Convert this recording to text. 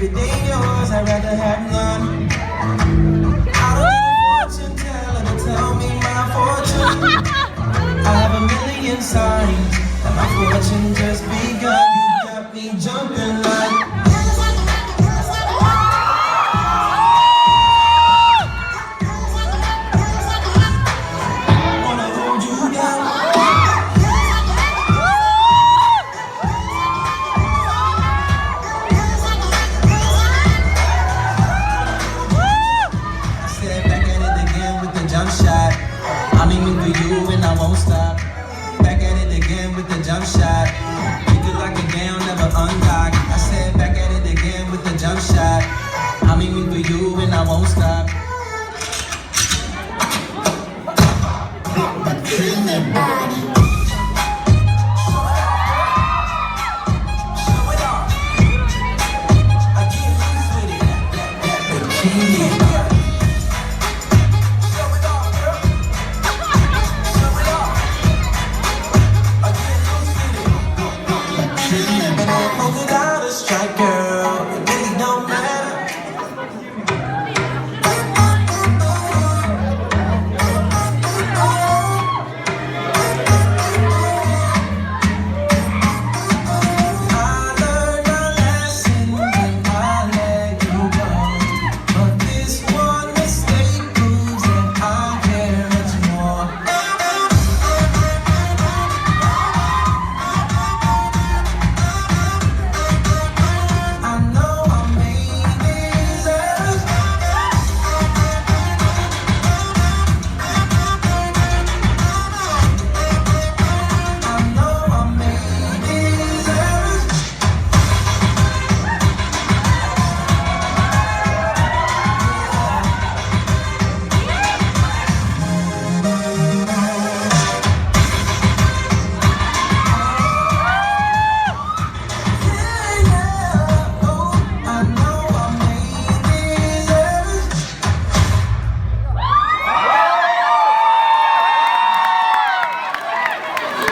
it ain't yours, I'd rather have none. I don't need a fortune teller to tell me my fortune. I have a million signs that my fortune just begun. You got me jumping like. Wanna hold you down. I said back at it again with the jump shot. I'm aiming for you and I won't stop. Back at it again with the jump shot. You can lock it down, never unlock. I said back at it again with the jump shot. I'm aiming for you and I won't stop. Show it off. I get loose with it.